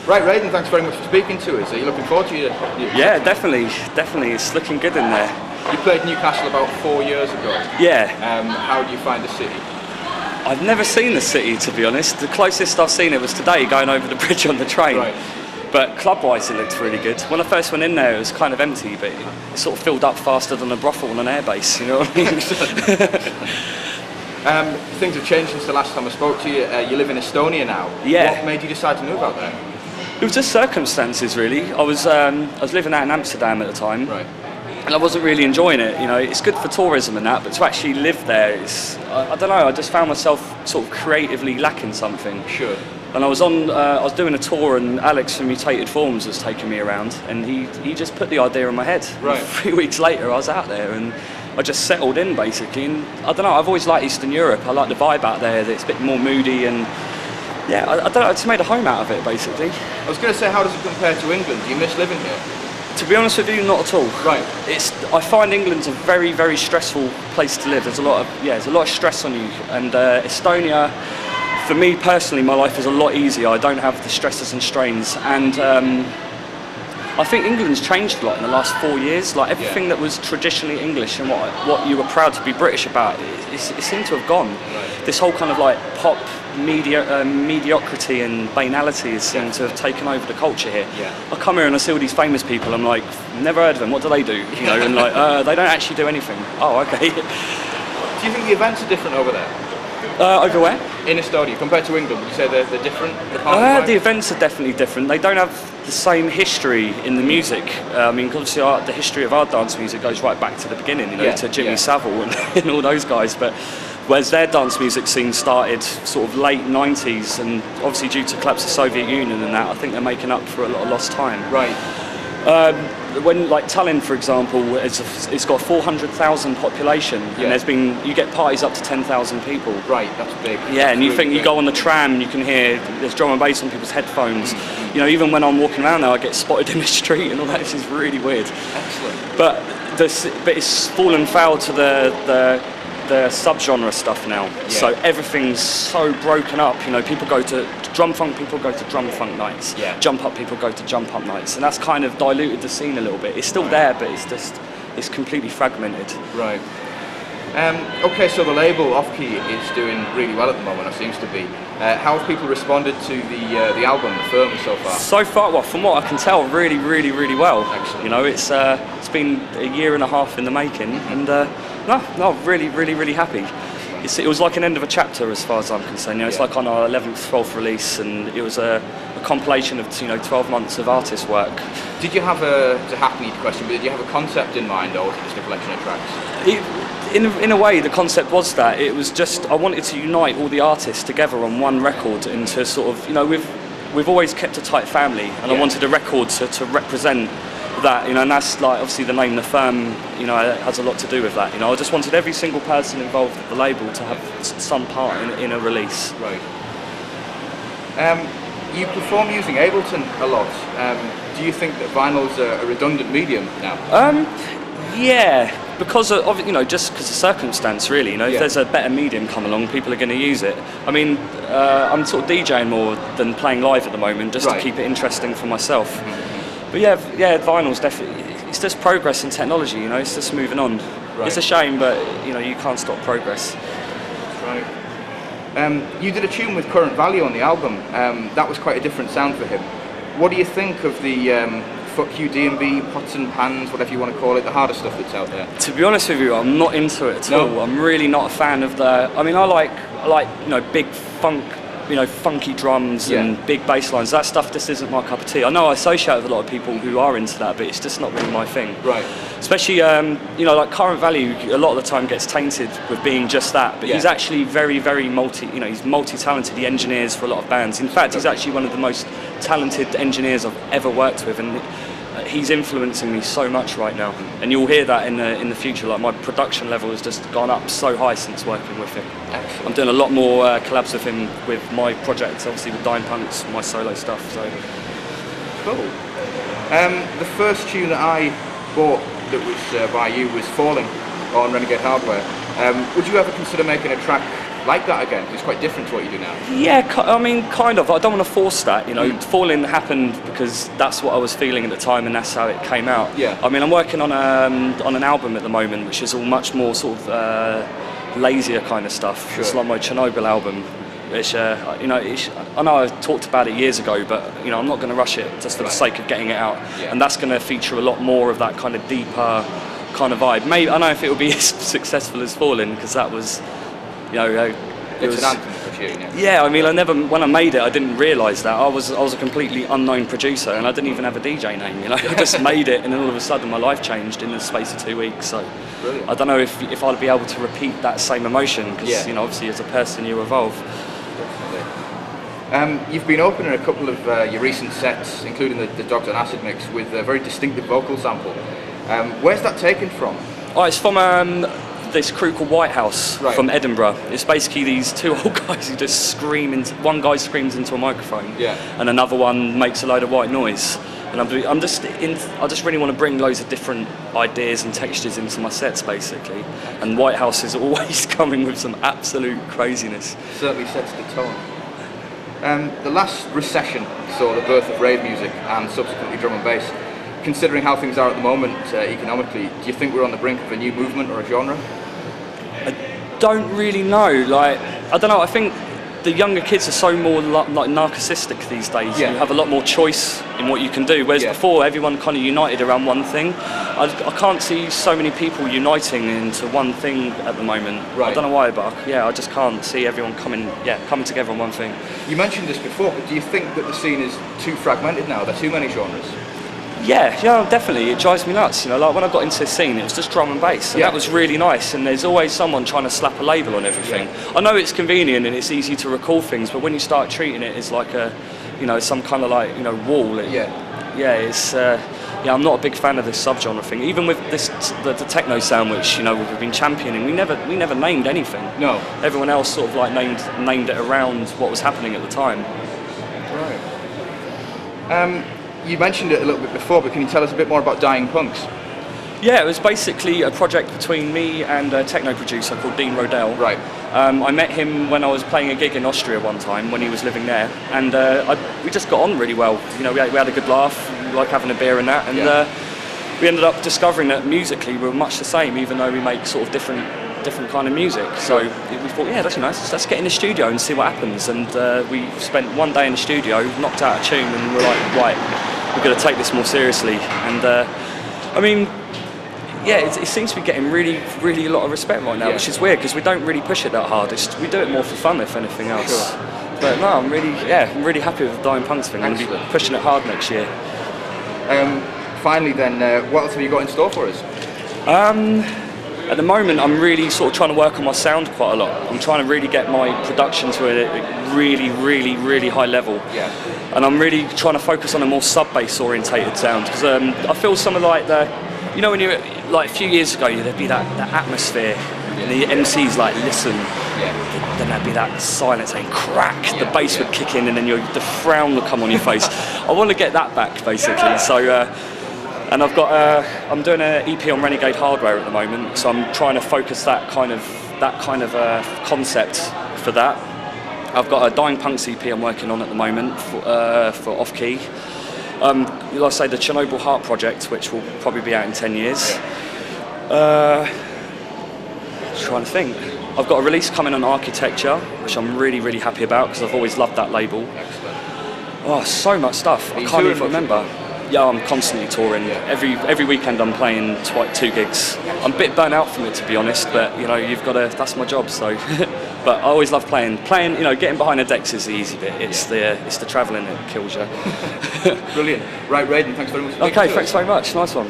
Right, Raiden, thanks very much for speaking to us. Are you looking forward to your Yeah, definitely. It's looking good in there. You played Newcastle about 4 years ago. Yeah. How do you find the city? I've never seen the city, to be honest. The closest I've seen it was today, going over the bridge on the train. Right. But club-wise, it looked really good. When I first went in there, it was kind of empty, but it sort of filled up faster than a brothel on an airbase, you know what I mean? Things have changed since the last time I spoke to you. You live in Estonia now. Yeah. What made you decide to move out there? It was just circumstances, really. I was living out in Amsterdam at the time. Right. And I wasn't really enjoying it. You know, it's good for tourism and that, but to actually live there, I don't know. I just found myself sort of creatively lacking something. Sure. And I was doing a tour, and Alex from Mutated Forms was taking me around, and he just put the idea in my head. Right. 3 weeks later, I was out there, and I just settled in basically. And I don't know. I've always liked Eastern Europe. I like the vibe out there. It's a bit more moody, and yeah, I don't know. I just made a home out of it basically. I was going to say, how does it compare to England? Do you miss living here? To be honest with you, not at all. Right. I find England's a very, very stressful place to live. There's a lot of stress on you. And Estonia, for me personally, my life is a lot easier. I don't have the stresses and strains. And I think England's changed a lot in the last 4 years. Like everything that was traditionally English and what you were proud to be British about, it seemed to have gone. Right. This whole kind of like pop mediocrity and banality has seemed to have taken over the culture here. Yeah. I come here and I see all these famous people. I'm like, never heard of them. What do they do? You know, and like they don't actually do anything. Oh, okay. Do you think the events are different over there? Over where? In Estonia, compared to England, would you say they're different? The events are definitely different. They don't have the same history in the music. I mean, obviously the history of our dance music goes right back to the beginning, you know, to Jimmy Savile and all those guys. But whereas their dance music scene started sort of late 90s, and obviously due to collapse of the Soviet Union and that, I think they're making up for a lot of lost time. Right. When like Tallinn, for example, it's got 400,000 population, and you get parties up to 10,000 people. Right, that's big. Yeah, and you go on the tram and you can hear there's drum and bass on people's headphones. You know, even when I'm walking around now, I get spotted in the street and all that. This is really weird. Excellent. But it's fallen foul to the subgenre stuff now. Yeah. So everything's so broken up. You know, people go to drum funk, people go to drum funk nights. Yeah. Jump up, people go to jump up nights, and that's kind of diluted the scene a little bit. It's still there, but it's completely fragmented. Right. Okay, so the label Off Key is doing really well at the moment, it seems to be. How have people responded to the album, Afirma, so far? So far, well, from what I can tell, really, really, really well. Excellent. You know, it's been a year and a half in the making, and no, really, really, really happy. It was like an end of a chapter as far as I'm concerned. You know, it's like on our 11th, 12th release, and it was a compilation of 12 months of artist work. Did you have it's a hackneyed question, but did you have a concept in mind, or was it just a collection of tracks? In a way, the concept was that it was just I wanted to unite all the artists together on one record, and to sort of, you know, we've always kept a tight family, and I wanted a record to represent that, you know, and that's like obviously the name The Firm, you know, has a lot to do with that. You know, I just wanted every single person involved with the label to have some part in a release. Right. You perform using Ableton a lot. Do you think that vinyl's a redundant medium now? Yeah, because of, you know, just because of circumstance, really. You know, if there's a better medium come along, people are going to use it. I mean, I'm sort of DJing more than playing live at the moment, just to keep it interesting for myself. But yeah, vinyl's definitely, it's just progress in technology, you know, it's just moving on. Right. It's a shame, but, you know, you can't stop progress. Right. You did a tune with Current Value on the album. That was quite a different sound for him. What do you think of the Fuck You D&B, Pots and Pans, whatever you want to call it, the harder stuff that's out there? To be honest with you, I'm not into it at all. I'm really not a fan of I mean, I like, you know, big funk, you know, funky drums and big bass lines. That stuff just isn't my cup of tea. I know I associate with a lot of people who are into that, but it's just not really my thing. Right. Especially, you know, like Current Value, a lot of the time gets tainted with being just that, but he's actually very, very you know, he's multi-talented. He engineers for a lot of bands. In fact, he's actually one of the most talented engineers I've ever worked with, and he's influencing me so much right now, and you'll hear that in the future. Like, my production level has just gone up so high since working with him. Excellent. I'm doing a lot more collabs with him with my projects, obviously with Dying Punks, my solo stuff. So cool. The first tune that I bought that was by you was Falling on Renegade Hardware. Would you ever consider making a track like that again? Because it's quite different to what you do now. Yeah, I mean, kind of. I don't want to force that, you know. Falling happened because that's what I was feeling at the time, and that's how it came out. Yeah. I mean, I'm working on an album at the moment, which is all much more sort of lazier kind of stuff. Sure. It's like my Chernobyl album, which you know, I know I talked about it years ago, but you know, I'm not going to rush it just for the sake of getting it out. Yeah. And that's going to feature a lot more of that kind of deeper kind of vibe. Maybe I don't know if it will be as successful as Fallen, because that was, you know, it's an anthem for you, yeah. Yeah, I mean, when I made it, I didn't realise that. I was a completely unknown producer, and I didn't even have a DJ name, you know. I just made it, and then all of a sudden my life changed in the space of 2 weeks. So brilliant. I don't know if I'd be able to repeat that same emotion, because you know, obviously as a person you evolve. You've been opening a couple of your recent sets, including the Dogs on Acid mix, with a very distinctive vocal sample. Where's that taken from? Oh, it's from this crew called White House from Edinburgh. It's basically these two old guys who just scream. One guy screams into a microphone, and another one makes a load of white noise. And I just really want to bring loads of different ideas and textures into my sets, basically. And White House is always coming with some absolute craziness. Certainly sets the tone. The last recession saw the birth of rave music and subsequently drum and bass. Considering how things are at the moment economically, do you think we're on the brink of a new movement or a genre? I don't really know. Like, I don't know. I think the younger kids are so more like narcissistic these days. Yeah. You have a lot more choice in what you can do. Whereas before, everyone kind of united around one thing. I can't see so many people uniting into one thing at the moment. Right. I don't know why, but I just can't see everyone coming together on one thing. You mentioned this before, but do you think that the scene is too fragmented now? There are too many genres? Yeah, definitely. It drives me nuts. You know, like when I got into the scene, it was just drum and bass, and that was really nice. And there's always someone trying to slap a label on everything. I know it's convenient and it's easy to recall things, but when you start treating it as like a, you know, some kind of like, you know, wall. It's I'm not a big fan of this subgenre thing. Even with this, the techno sound, which, you know, we've been championing, we never named anything. No. Everyone else sort of like named it around what was happening at the time. Right. You mentioned it a little bit before, but can you tell us a bit more about Dying Punks? Yeah, it was basically a project between me and a techno producer called Dean Rodell. Right. I met him when I was playing a gig in Austria one time when he was living there, and we just got on really well. You know, we had a good laugh, we like having a beer and that, and we ended up discovering that musically we were much the same, even though we make sort of different kind of music. So we thought, yeah, that's nice. Let's get in the studio and see what happens. And we spent one day in the studio, knocked out a tune, and we're like, right, we're going to take this more seriously. And I mean, yeah, it seems to be getting really a lot of respect right now, which is weird because we don't really push it that hard. We do it more for fun, if anything else. Sure. But no, I'm really happy with the Dying Punks thing. I'm going to be pushing it hard next year. Finally, then, what else have you got in store for us? At the moment, I'm really sort of trying to work on my sound quite a lot. I'm trying to really get my production to a really high level. Yeah. And I'm really trying to focus on a more sub-bass orientated sound, because I feel some of like the, you know, when you like a few years ago, there'd be that atmosphere, and the MCs like listen, then there'd be that silence saying crack, the bass would kick in, and then the frown would come on your face. I want to get that back, basically. So. And I've got I'm doing an EP on Renegade Hardware at the moment, so I'm trying to focus that kind of concept for that. I've got a Dying Punks EP I'm working on at the moment for Off Key. Like I say, the Chernobyl Heart project, which will probably be out in 10 years. Trying to think. I've got a release coming on Architecture, which I'm really happy about because I've always loved that label. Excellent. Oh, so much stuff. I can't even remember. Yeah, I'm constantly touring. Every weekend I'm playing 2 gigs. I'm a bit burnt out from it, to be honest, but you know, you've got to. That's my job. So, but I always love playing. You know, getting behind the decks is the easy bit. It's the travelling that kills you. Brilliant. Right, Raiden, thanks very much. Okay, thanks very much. Nice one.